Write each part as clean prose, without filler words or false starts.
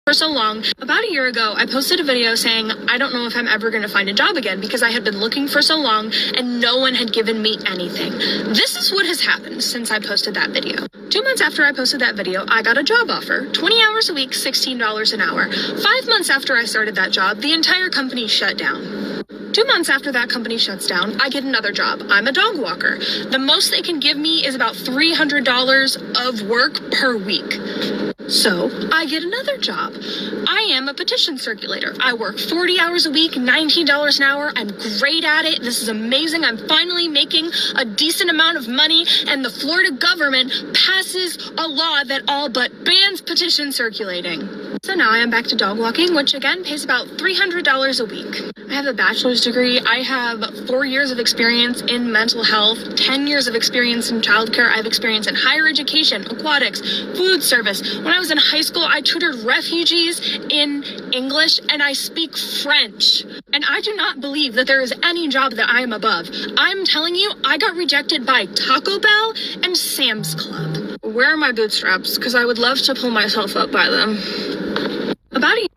for so long. About a year ago, I posted a video saying, I don't know if I'm ever going to find a job again because I had been looking for so long and no one had given me anything. This is what has happened since I posted that video. 2 months after I posted that video, I got a job offer, 20 hours a week, $16 an hour. 5 months after I started that job, the entire company shut down. 2 months after that company shuts down, I get another job. I'm a dog walker. The most they can give me is about $300 of work per week. So I get another job. I am a petition circulator. I work 40 hours a week, $19 an hour. I'm great at it. This is amazing. I'm finally making a decent amount of money, and the Florida government passes a law that all but bans petition circulating. So now I am back to dog walking, which again pays about $300 a week. I have a bachelor's degree. I have 4 years of experience in mental health, 10 years of experience in childcare. I have experience in higher education, aquatics, food service. When I was in high school, I tutored refugees in English, and I speak French. And I do not believe that there is any job that I am above. I'm telling you, I got rejected by Taco Bell and Sam's Club. Where are my bootstraps? Because I would love to pull myself up by them. About a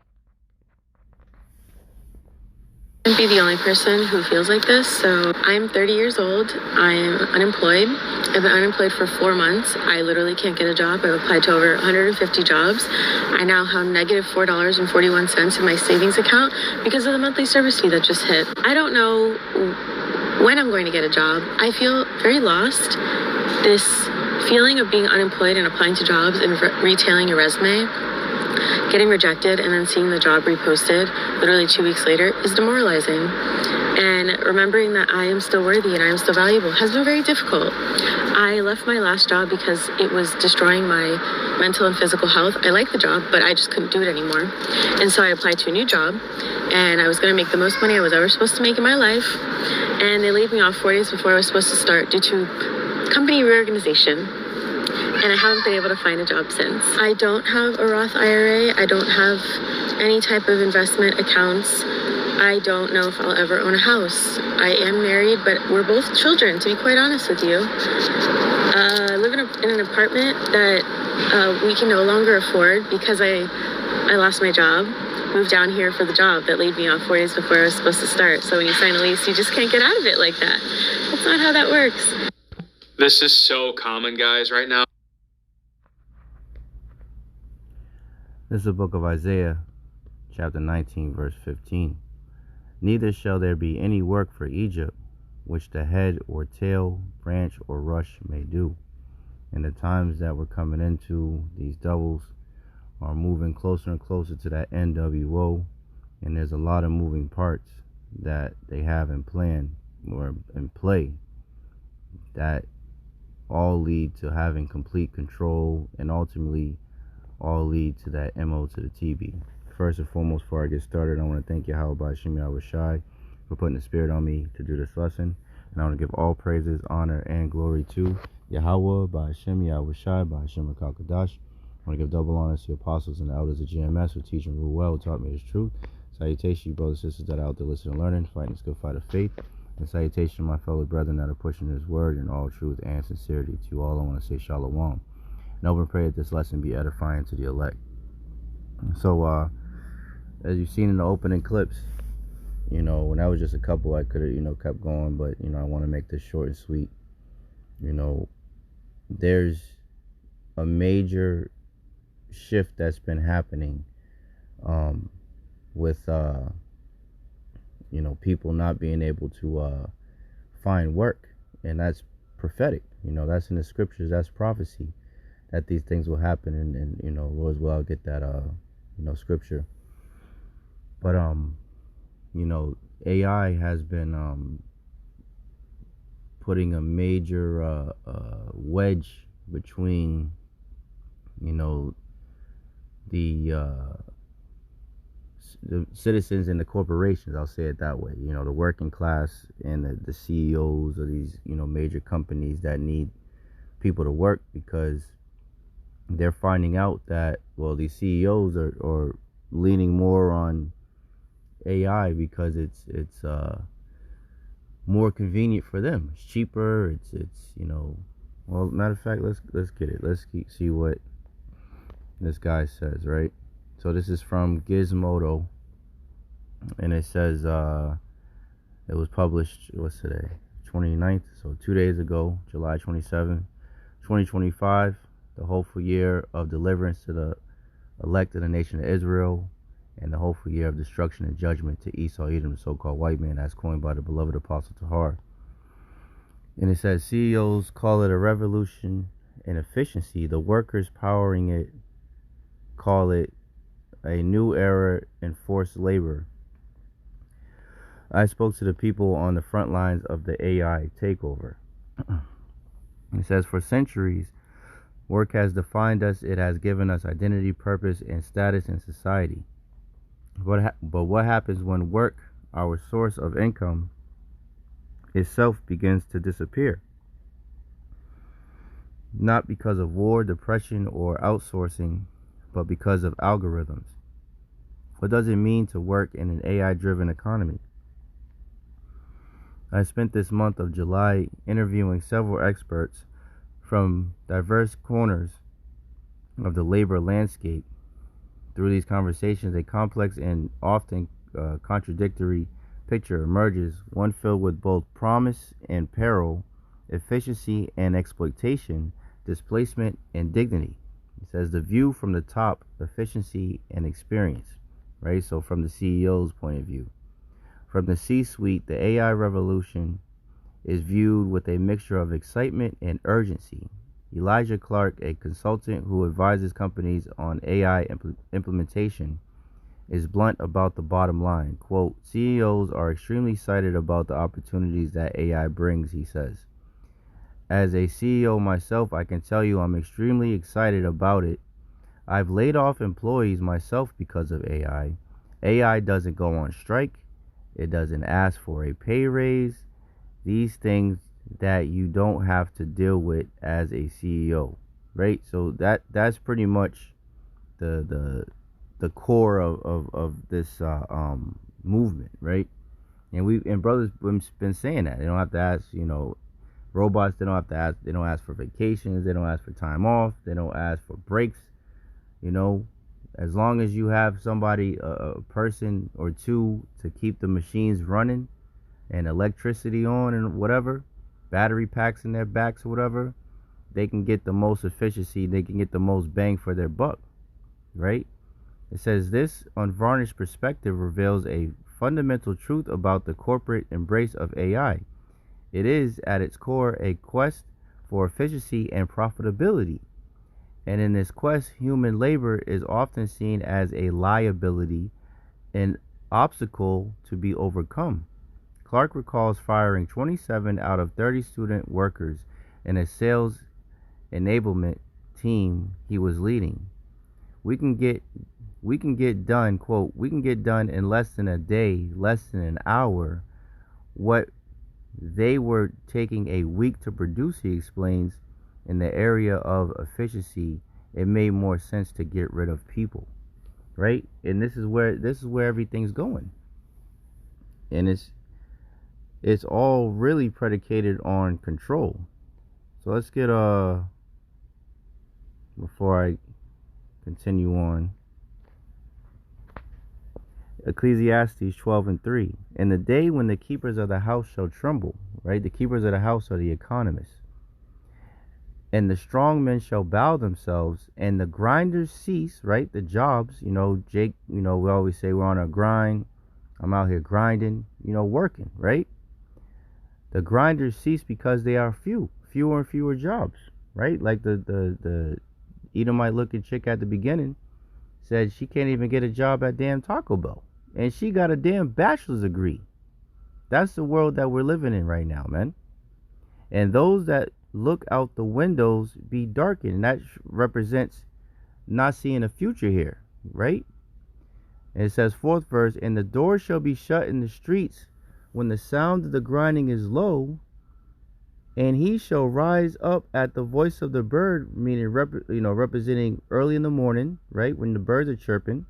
I wouldn't be the only person who feels like this. So I'm 30 years old. I'm unemployed. I've been unemployed for 4 months. I literally can't get a job. I've applied to over 150 jobs. I now have negative $4.41 in my savings account because of the monthly service fee that just hit. I don't know when I'm going to get a job. I feel very lost. This feeling of being unemployed and applying to jobs and retailing your resume, getting rejected, and then seeing the job reposted literally 2 weeks later is demoralizing. And remembering that I am still worthy and I am still valuable has been very difficult. I left my last job because it was destroying my mental and physical health. I liked the job, but I just couldn't do it anymore. And so I applied to a new job, and I was going to make the most money I was ever supposed to make in my life. And they laid me off 4 days before I was supposed to start due to company reorganization. And I haven't been able to find a job since. I don't have a Roth IRA. I don't have any type of investment accounts. I don't know if I'll ever own a house. I am married, but we're both children, to be quite honest with you. I live in an apartment that we can no longer afford because I lost my job. Moved down here for the job that laid me off 4 days before I was supposed to start. So when you sign a lease, you just can't get out of it like that. That's not how that works. This is so common, guys, right now. This is the book of Isaiah, chapter 19, verse 15. Neither shall there be any work for Egypt, which the head or tail, branch or rush may do. And the times that we're coming into, these doubles are moving closer and closer to that NWO. And there's a lot of moving parts that they have in plan or in play that all lead to having complete control and ultimately all lead to that MO to the TB. First and foremost, before I get started, I want to thank Yahawah, Bahasham, Yahawashi for putting the spirit on me to do this lesson. And I want to give all praises, honor, and glory to Yahawah, Bahasham, Yahawashi, Bahasham, Kakadash. I want to give double honor to the apostles and the elders of GMS who teach and rule well, who taught me this truth. Salutation, you brothers and sisters that are out there listening and learning, fighting this good fight of faith. And salutation, my fellow brethren that are pushing His word in all truth and sincerity. To you all, I want to say shalom. And open prayer that this lesson be edifying to the elect. So, as you've seen in the opening clips, when that was just a couple, I could have, kept going, but, I want to make this short and sweet. There's a major shift that's been happening, with, people not being able to, find work, and that's prophetic. That's in the scriptures, that's prophecy, that these things will happen, and Lord's will, I'll get that, scripture. But, AI has been, putting a major, wedge between, the citizens and the corporations, I'll say it that way, the working class and the CEOs of these, major companies that need people to work, because they're finding out that, well, these CEOs are leaning more on AI because it's more convenient for them. It's cheaper. It's well, matter of fact, let's get it. Let's see what this guy says, right? So this is from Gizmodo, and it says it was published, what's today? 29th, so 2 days ago, July 27th, 2025, the hopeful year of deliverance to the elect of the nation of Israel, and the hopeful year of destruction and judgment to Esau, Edom, the so-called white man, as coined by the beloved apostle Tahar. And it says CEOs call it a revolution in efficiency. The workers powering it call it a new era in forced labor. I spoke to the people on the front lines of the AI takeover. It says, for centuries, work has defined us. It has given us identity, purpose, and status in society. But what happens when work, our source of income, itself begins to disappear? Not because of war, depression, or outsourcing, but because of algorithms. What does it mean to work in an AI-driven economy? I spent this month of July interviewing several experts from diverse corners of the labor landscape. Through these conversations, a complex and often contradictory picture emerges, one filled with both promise and peril, efficiency and exploitation, displacement and dignity. It says the view from the top, efficiency and experience, right? So from the CEO's point of view. From the C-suite, the AI revolution is viewed with a mixture of excitement and urgency. Elijah Clark, a consultant who advises companies on AI implementation, is blunt about the bottom line. Quote, CEOs are extremely excited about the opportunities that AI brings, he says. As a CEO myself, I can tell you I'm extremely excited about it. I've laid off employees myself because of AI. AI doesn't go on strike. It doesn't ask for a pay raise. These things that you don't have to deal with as a CEO, right? So that's pretty much the core of this movement, right? And brothers been saying that they don't have to ask, robots. They don't have to ask. They don't ask for vacations. They don't ask for time off. They don't ask for breaks. As long as you have somebody, a person or two, to keep the machines running and electricity on and whatever, battery packs in their backs or whatever, they can get the most efficiency. They can get the most bang for their buck, right? It says this unvarnished perspective reveals a fundamental truth about the corporate embrace of AI. It is, at its core, a quest for efficiency and profitability. And in this quest, human labor is often seen as a liability, an obstacle to be overcome. Clark recalls firing 27 out of 30 student workers in a sales enablement team he was leading. We can get done, quote, we can get done in less than a day, less than an hour, what they were taking a week to produce, he explains. In the area of efficiency, it made more sense to get rid of people, right? And this is where everything's going. And it's all really predicated on control. So let's get before I continue on, Ecclesiastes 12:3. In the day when the keepers of the house shall tremble, right? The keepers of the house are the economists. And the strong men shall bow themselves, and the grinders cease, right? The jobs, Jake, we always say we're on a grind. I'm out here grinding, working, right? The grinders cease because they are fewer and fewer jobs, right? Like the Edomite looking chick at the beginning said she can't even get a job at damn Taco Bell. And she got a damn bachelor's degree. That's the world that we're living in right now, man. And those that look out the windows be darkened. And that represents not seeing a future here, right? And it says, fourth verse, and the door shall be shut in the streets when the sound of the grinding is low, and he shall rise up at the voice of the bird, meaning representing early in the morning, right, when the birds are chirping,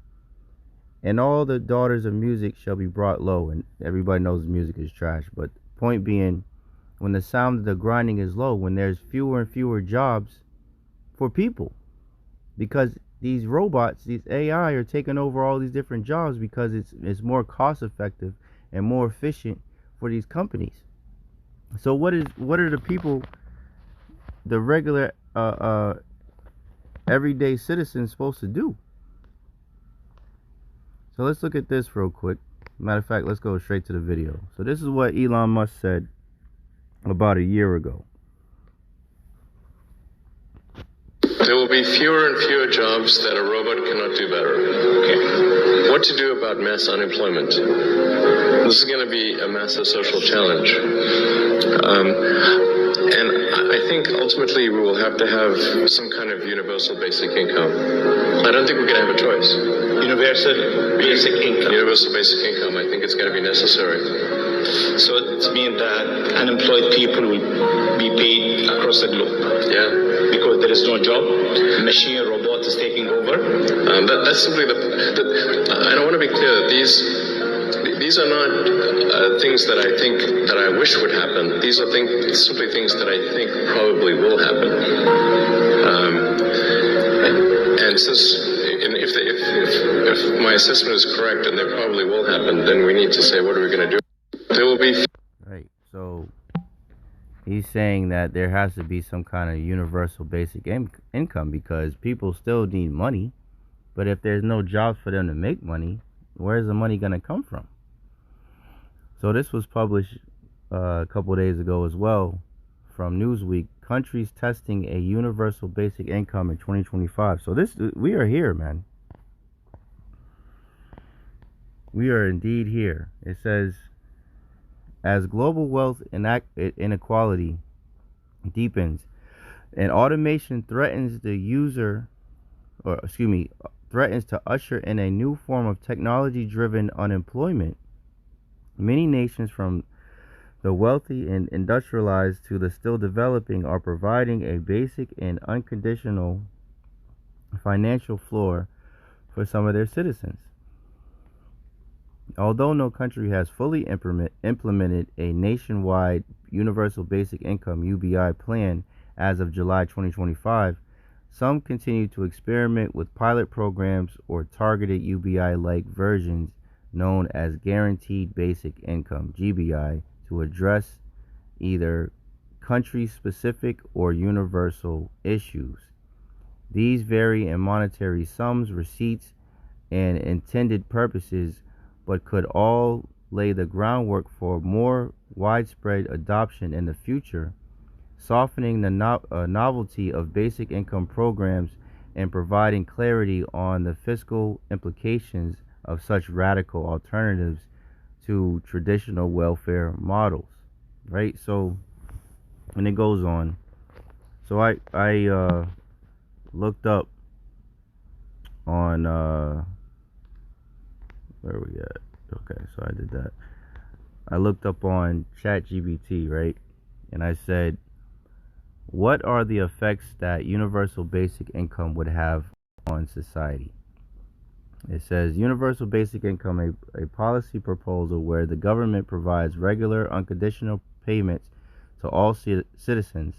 and all the daughters of music shall be brought low. And everybody knows music is trash, but point being, when the sound of the grinding is low, when there's fewer and fewer jobs for people, because these robots, these AI, are taking over all these different jobs because it's more cost effective and more efficient for these companies. So what are the people, the regular everyday citizens, supposed to do? So let's look at this real quick. Matter of fact, let's go straight to the video. So this is what Elon Musk said about a year ago. There will be fewer and fewer jobs that a robot cannot do better. Okay. What to do about mass unemployment? This is going to be a massive social challenge. And I think ultimately we will have to have some kind of universal basic income. I don't think we're going to have a choice. Universal basic income. Universal basic income, I think it's going to be necessary. So it means that unemployed people will be paid across the globe. Yeah. Because there is no job, machine robot is taking over. That's simply I don't want to be clear that these are not things that I think that I wish would happen. These are simply things that I think probably will happen. And since if my assessment is correct and they probably will happen, then we need to say, what are we going to do? There will be. Right. So he's saying that there has to be some kind of universal basic income because people still need money. But if there's no jobs for them to make money, where's the money going to come from? So this was published a couple of days ago as well from Newsweek. Countries testing a universal basic income in 2025. So we are here, man. We are indeed here. It says, as global wealth inequality deepens and automation threatens threatens to usher in a new form of technology-driven unemployment, many nations, from the wealthy and industrialized to the still developing, are providing a basic and unconditional financial floor for some of their citizens. Although no country has fully implemented a nationwide universal basic income UBI plan as of July 2025, some continue to experiment with pilot programs or targeted UBI-like versions known as Guaranteed Basic Income (GBI) to address either country-specific or universal issues. These vary in monetary sums, receipts, and intended purposes, but could all lay the groundwork for more widespread adoption in the future, softening the novelty of basic income programs and providing clarity on the fiscal implications of such radical alternatives to traditional welfare models. Right? So, and it goes on. So I looked up on where are we at? Okay, so I did that. I looked up on ChatGPT, right? And I said, what are the effects that universal basic income would have on society? It says, universal basic income, a policy proposal where the government provides regular, unconditional payments to all citizens,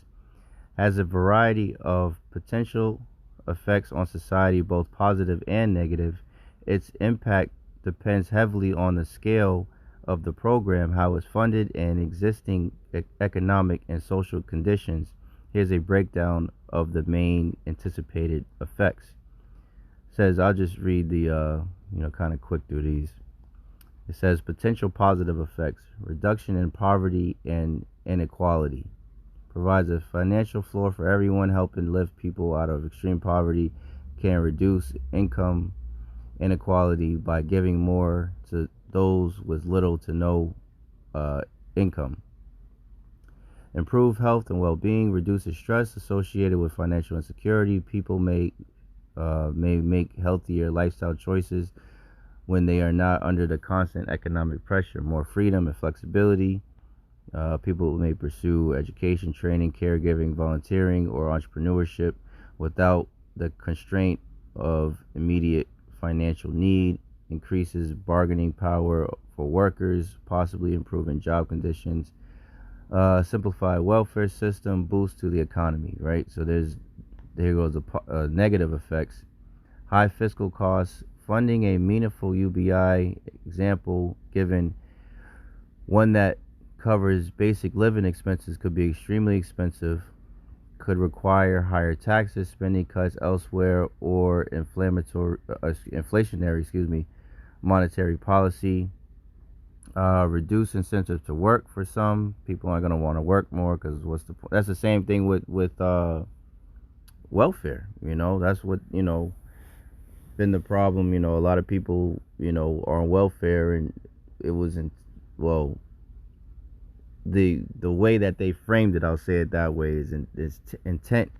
has a variety of potential effects on society, both positive and negative. Its impact depends heavily on the scale of the program, how it's funded, and existing economic and social conditions. Here's a breakdown of the main anticipated effects. It says, I'll just read the kind of quick through these. It says potential positive effects: reduction in poverty and inequality, provides a financial floor for everyone, helping lift people out of extreme poverty, can reduce income inequality by giving more to those with little to no income. Improve health and well-being, reduces stress associated with financial insecurity. People may make healthier lifestyle choices when they are not under the constant economic pressure. More freedom and flexibility. People may pursue education, training, caregiving, volunteering, or entrepreneurship without the constraint of immediate financial need. Increases bargaining power for workers, possibly improving job conditions. Simplified welfare system, boost to the economy, right? So there goes the negative effects. high fiscal costs. Funding a meaningful UBI example given one that covers basic living expenses could be extremely expensive, could require higher taxes, spending cuts elsewhere, or inflationary monetary policy. Reduce incentive to work for some people aren't going to want to work more because what's the point? That's the same thing with welfare. That's what been the problem. A lot of people are on welfare, and it wasn't the way that they framed it, I'll say it that way, is intent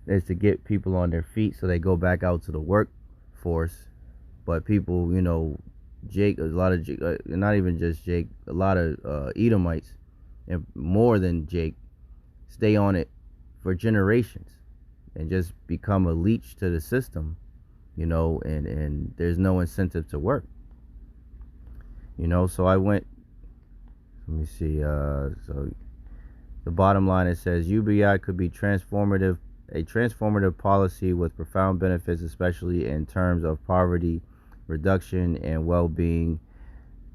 is to get people on their feet so they go back out to the workforce. But people, Jake, a lot of not even just Jake, a lot of Edomites, and more than Jake, stay on it for generations and just become a leech to the system, and there's no incentive to work. So I went, let me see, so the bottom line, it says UBI could be a transformative policy with profound benefits, especially in terms of poverty reduction and well-being,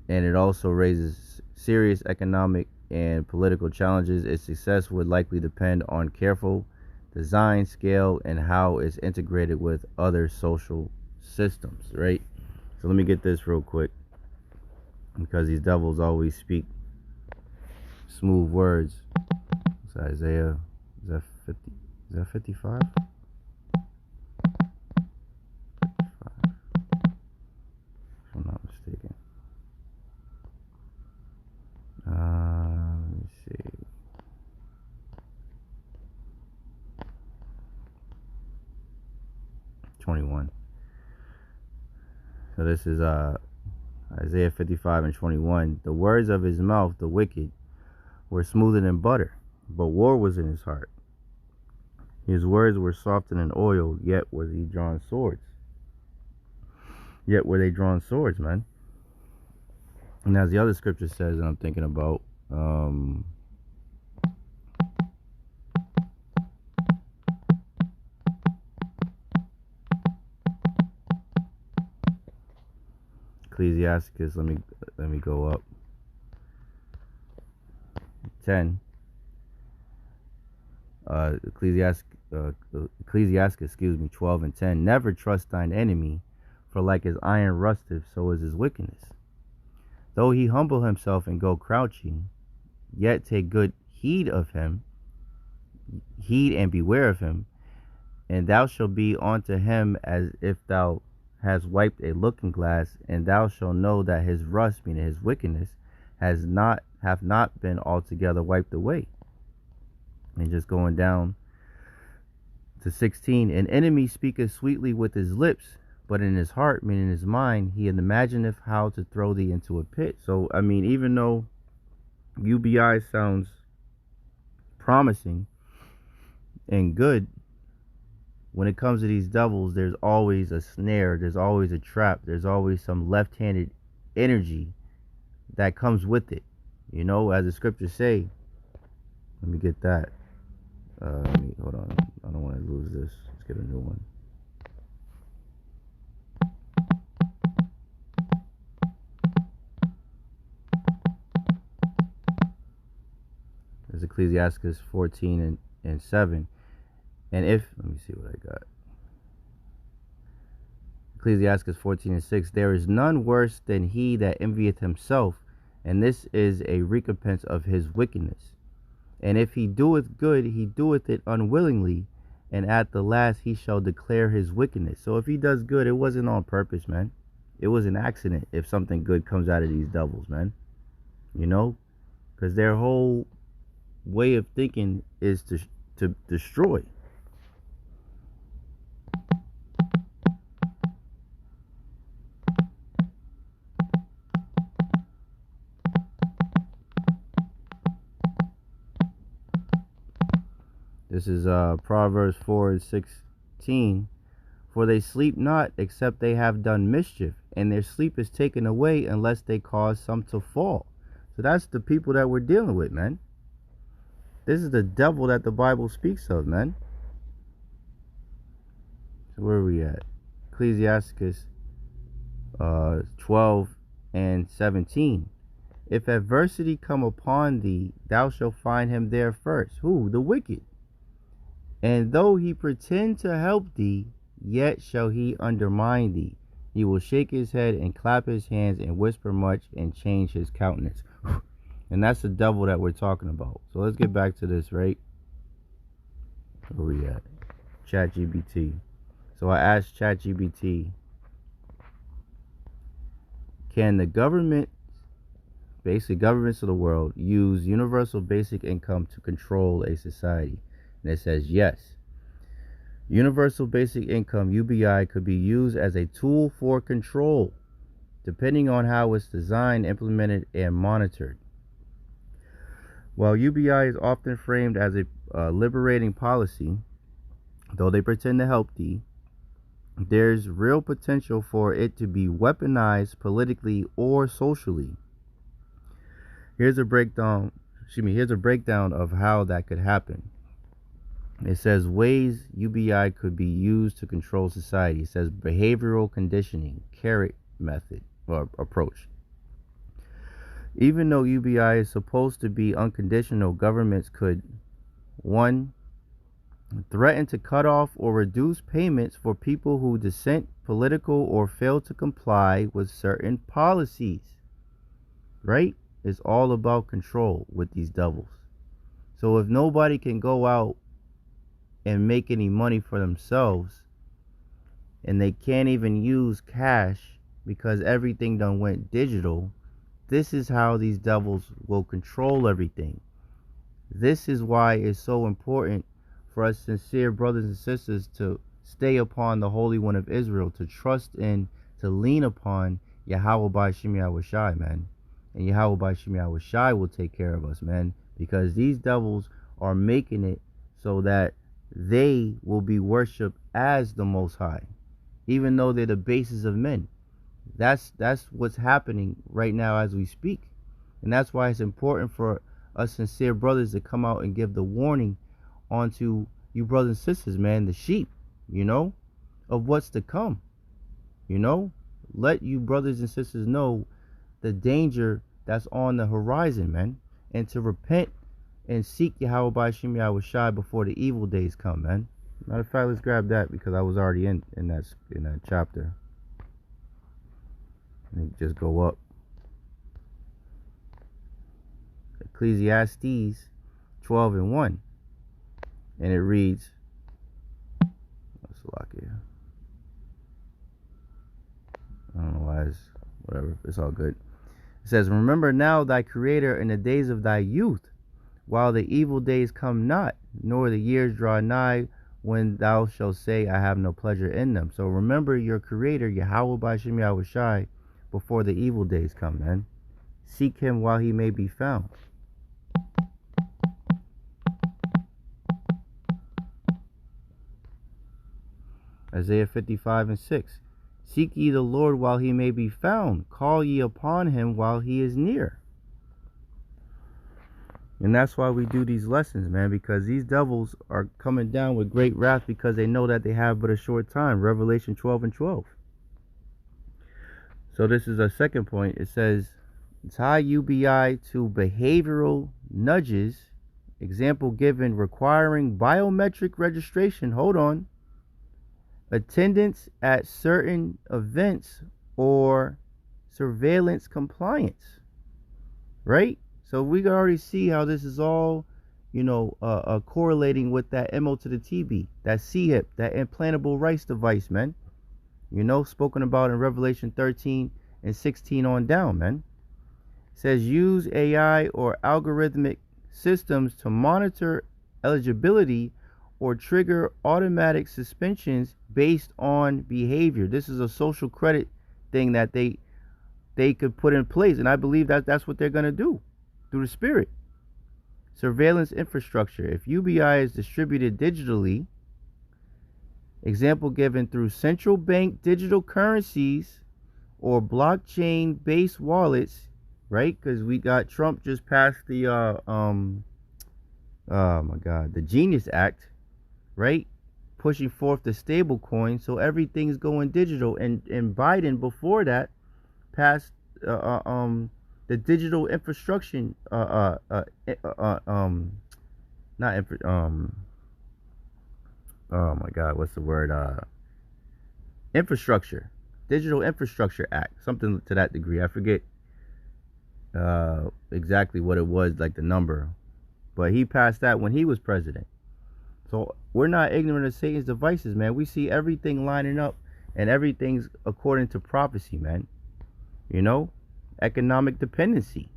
and it also raises serious economic and political challenges. Its success would likely depend on careful design, scale, and how it's integrated with other social systems, right? So let me get this real quick, because these devils always speak smooth words. It's Isaiah, is that 50? Is that 55? If I'm not mistaken. Let me see. '21. So this is Isaiah 55 and 21. The words of his mouth, the wicked, were smoother than butter, but war was in his heart. His words were softer than oil, yet was he drawn swords. Yet were they drawn swords, man. And as the other scripture says that I'm thinking about, Ecclesiasticus, let me go up. 10. Ecclesiasticus, 12 and 10. Never trust thine enemy, for like as iron rusteth, so is his wickedness. Though he humble himself and go crouching, yet take good heed of him, heed and beware of him, and thou shalt be unto him as if thou hast wiped a looking glass, and thou shalt know that his rust, meaning his wickedness, hath not been altogether wiped away. And just going down to 16, an enemy speaketh sweetly with his lips, but in his heart, meaning his mind, he imagineth how to throw thee into a pit. So, I mean, even though UBI sounds promising and good, when it comes to these devils, there's always a snare, there's always a trap, there's always some left-handed energy that comes with it. As the scriptures say, let me get that. Hold on. I don't want to lose this. Let's get a new one. There's Ecclesiasticus 14 and 7. And if, let me see what I got. Ecclesiasticus 14 and 6. There is none worse than he that envieth himself, and this is a recompense of his wickedness. And if he doeth good, he doeth it unwillingly, and at the last he shall declare his wickedness. So if he does good, it wasn't on purpose, man. It was an accident if something good comes out of these devils, man. Because their whole way of thinking is to destroy. This is Proverbs 4 and 16. For they sleep not, except they have done mischief, and their sleep is taken away unless they cause some to fall. So that's the people that we're dealing with, man. This is the devil that the Bible speaks of, man. So where are we at? Ecclesiasticus 12 and 17. If adversity come upon thee, thou shalt find him there first. Who? The wicked. And though he pretend to help thee, yet shall he undermine thee. He will shake his head and clap his hands and whisper much and change his countenance. And that's the devil that we're talking about. So let's get back to this, right? Where we at? ChatGPT. So I asked ChatGPT, can the government, basically governments of the world, use universal basic income to control a society? And it says yes. Universal basic income, UBI, could be used as a tool for control, depending on how it's designed, implemented, and monitored. While UBI is often framed as a liberating policy, though they pretend to help thee, there's real potential for it to be weaponized politically or socially. Here's a breakdown of how that could happen. It says ways UBI could be used to control society. It says behavioral conditioning, carrot method or approach. Even though UBI is supposed to be unconditional, governments could 1. Threaten to cut off or reduce payments for people who dissent political or fail to comply with certain policies. Right? It's all about control with these devils. So if nobody can go out and make any money for themselves, and they can't even use cash because everything done went digital, this is how these devils will control everything. This is why it's so important for us sincere brothers and sisters to stay upon the Holy One of Israel, to trust in, to lean upon Yahawah Bahasham Yahawashi, man. And Yahawah Bahasham Yahawashi will take care of us, man, because these devils are making it so that they will be worshipped as the Most High, even though they're the bases of men. That's what's happening right now as we speak. And that's why it's important for us sincere brothers to come out and give the warning onto you brothers and sisters, man, the sheep, of what's to come. Let you brothers and sisters know the danger that's on the horizon, man, and to repent and seek Yahawah Bahasham Yahawashi before the evil days come, man. Matter of fact, let's grab that because I was already in that chapter. And just go up. Ecclesiastes 12 and 1. And it reads, I don't know why it's whatever, it's all good. It says, remember now thy Creator in the days of thy youth, while the evil days come not, nor the years draw nigh, when thou shalt say, I have no pleasure in them. So remember your Creator, Yahawah Bahasham Yahawashi, before the evil days come, man. Seek him while he may be found. Isaiah 55 and 6. Seek ye the Lord while he may be found. Call ye upon him while he is near. And that's why we do these lessons, man, because these devils are coming down with great wrath because they know that they have but a short time. Revelation 12 and 12. So this is our second point. It says, tie UBI to behavioral nudges. Example given, requiring biometric registration. Hold on. Attendance at certain events or surveillance compliance. Right? So we can already see how this is all, correlating with that MO to the TB, that CHIP, that implantable rice device, man. Spoken about in Revelation 13 and 16 on down, man. It says use AI or algorithmic systems to monitor eligibility or trigger automatic suspensions based on behavior. This is a social credit thing that they could put in place, and I believe that that's what they're going to do through the Spirit. Surveillance infrastructure. If UBI is distributed digitally, example given through central bank digital currencies or blockchain-based wallets, right? Because we got Trump just passed the the Genius Act, right? pushing forth the stable coin, so everything's going digital. And Biden before that passed the digital infrastructure not oh my god, what's the word, infrastructure, digital infrastructure act, something to that degree. I forget exactly what it was, like the number, but he passed that when he was president. So we're not ignorant of Satan's devices, man. We see everything lining up, and everything's according to prophecy, man. You know, economic dependency.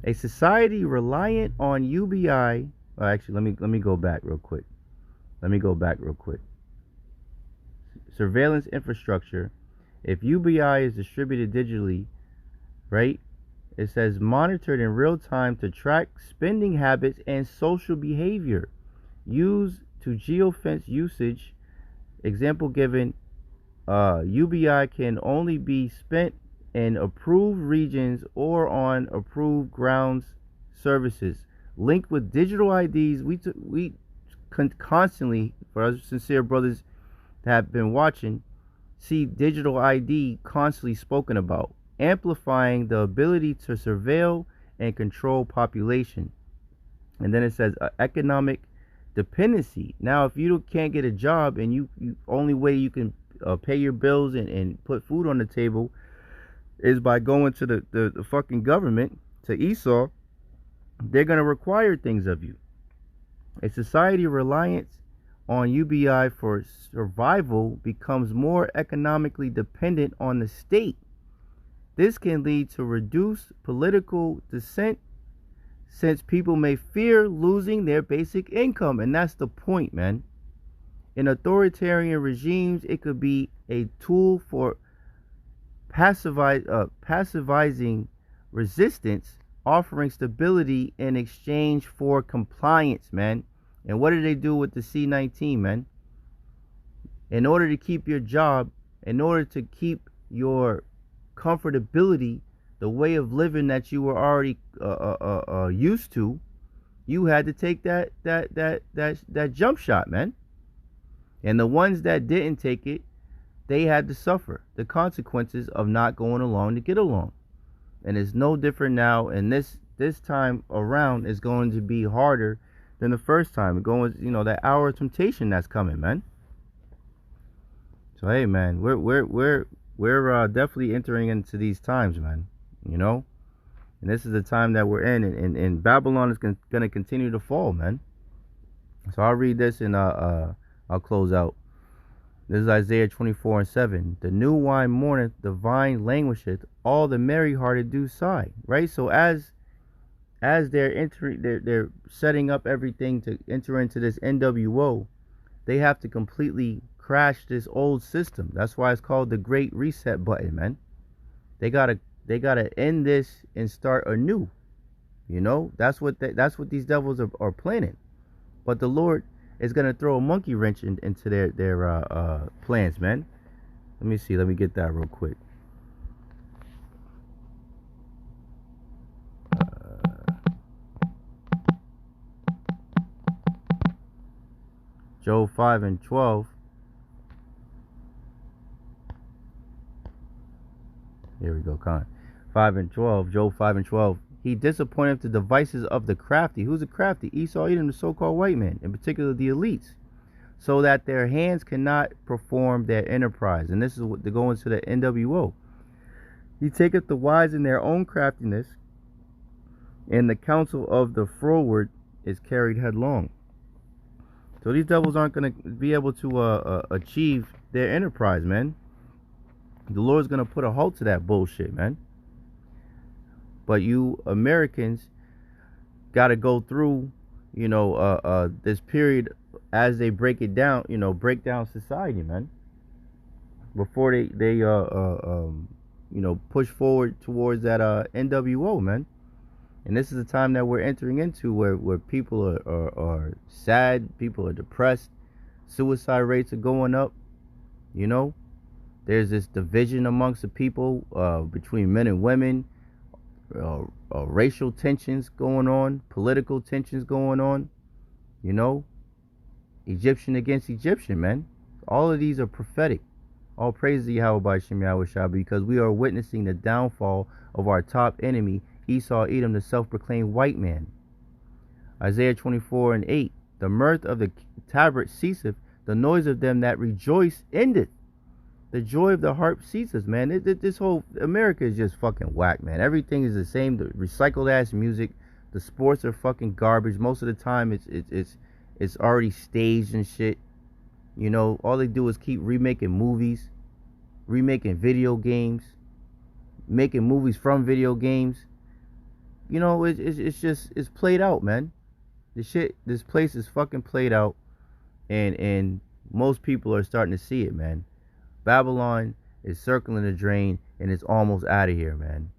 A society reliant on UBI. Well, actually, let me go back real quick. Surveillance infrastructure. If UBI is distributed digitally, right? It says monitored in real time to track spending habits and social behavior. Used to geofence usage. Example given. UBI can only be spent in approved regions or on approved grounds services linked with digital IDs. We constantly, for our sincere brothers that have been watching, see digital ID constantly spoken about, amplifying the ability to surveil and control population. And then it says economic dependency. Now, if you can't get a job and you only way you can pay your bills and put food on the table is by going to the fucking government, to Esau, they're going to require things of you. A society reliance on UBI for survival becomes more economically dependent on the state. This can lead to reduced political dissent, since people may fear losing their basic income. And that's the point, man. In authoritarian regimes, it could be a tool for pacifying resistance, offering stability in exchange for compliance, man. And what did they do with the C-19, man? In order to keep your job, in order to keep your comfortability, the way of living that you were already used to, you had to take that jump shot, man. And the ones that didn't take it, they had to suffer the consequences of not going along to get along. And it's no different now. And this time around is going to be harder than the first time. Going, that hour of temptation that's coming, man. So hey, man, we're definitely entering into these times, man. And this is the time that we're in, and Babylon is going to continue to fall, man. So I'll read this and I'll close out. This is Isaiah 24:7. The new wine mourneth, the vine languisheth, all the merry-hearted do sigh. Right? So as they're entering, they're setting up everything to enter into this NWO, they have to completely crash this old system. That's why it's called the Great Reset button, man. They gotta end this and start anew. That's what these devils are planning. But the Lord is gonna throw a monkey wrench into their plans, man. Let me see. Let me get that real quick. Job 5:12. Here we go, Con. 5:12. Job 5:12. He disappointed the devices of the crafty. Who's the crafty? Esau, Edom, the so-called white man, in particular the elites, so that their hands cannot perform their enterprise. And this is what they go into the NWO. He taketh the wise in their own craftiness, and the counsel of the froward is carried headlong. So these devils aren't going to be able to achieve their enterprise, man. The Lord's going to put a halt to that bullshit, man. But you Americans got to go through, this period as they break it down, break down society, man. Before they push forward towards that NWO, man. And this is the time that we're entering into where people are sad, people are depressed, suicide rates are going up, There's this division amongst the people between men and women, racial tensions going on, political tensions going on, Egyptian against Egyptian, man. All of these are prophetic. All praise to Yahawah Bahasham Yahawashi, because we are witnessing the downfall of our top enemy, Esau Edom, the self-proclaimed white man. Isaiah 24:8. The mirth of the tabret ceaseth, the noise of them that rejoice endeth. The joy of the harp ceases, man. This whole America is just fucking whack, man. Everything is the same. The recycled ass music. The sports are fucking garbage. Most of the time, it's already staged and shit. You know, all they do is keep remaking movies, remaking video games, making movies from video games. You know, it's played out, man. This place is fucking played out, and most people are starting to see it, man. Babylon is circling the drain, and it's almost out of here, man.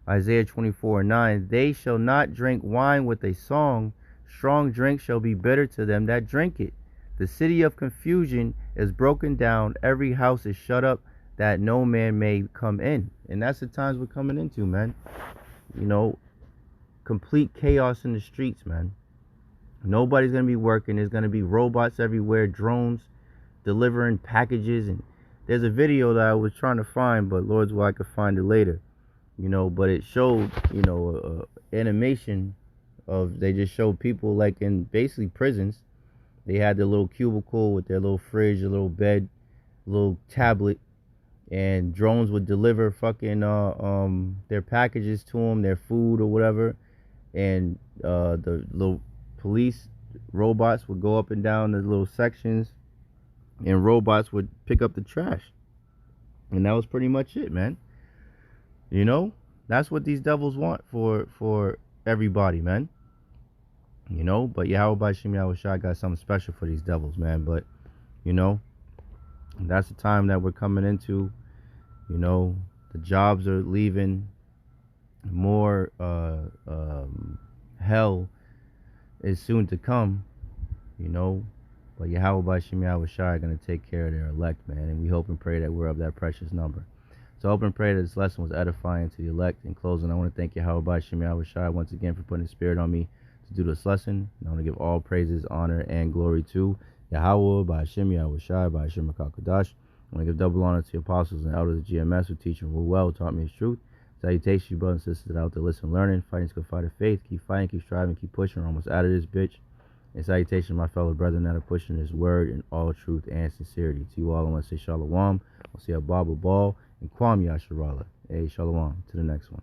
Isaiah 24:9. They shall not drink wine with a song. Strong drink shall be bitter to them that drink it. The city of confusion is broken down. Every house is shut up, that no man may come in. And that's the times we're coming into, man. You know, complete chaos in the streets, man. Nobody's going to be working. There's going to be robots everywhere, drones delivering packages. And there's a video that I was trying to find, but Lord's will I could find it later. You know, but it showed, you know, animation of, they just showed people like in basically prisons. They had their little cubicle with their little fridge, a little bed, little tablet, and drones would deliver fucking their packages to them, their food or whatever, and the little police robots would go up and down the little sections, and robots would pick up the trash, and that was pretty much it, man. You know, that's what these devils want for everybody, man. You know, but Yahawah Bahasham Yahawashi got something special for these devils, man. But, you know, that's the time that we're coming into. You know, the jobs are leaving. More hell is soon to come, you know. But Yahawah Bahasham Yahawashi are going to take care of their elect, man. And we hope and pray that we're of that precious number. So I hope and pray that this lesson was edifying to the elect. In closing, I want to thank Yahawah Bahasham Yahawashi once again for putting his spirit on me to do this lesson. And I want to give all praises, honor, and glory to Yahawah Bahasham Yahawashi, Bahasham Kadash. I want to give double honor to the apostles and elders of GMS who teach and rule well, taught me his truth. Salutations, you brothers and sisters out there listening, learning, fighting this good fight of faith. Keep fighting, keep striving, keep pushing. We're almost out of this bitch. And salutations, my fellow brethren that are pushing his word in all truth and sincerity. To you all, I want to say shalom. I'll see you at Baba Ball and Kwam Yasharala. Hey, shalom. To the next one.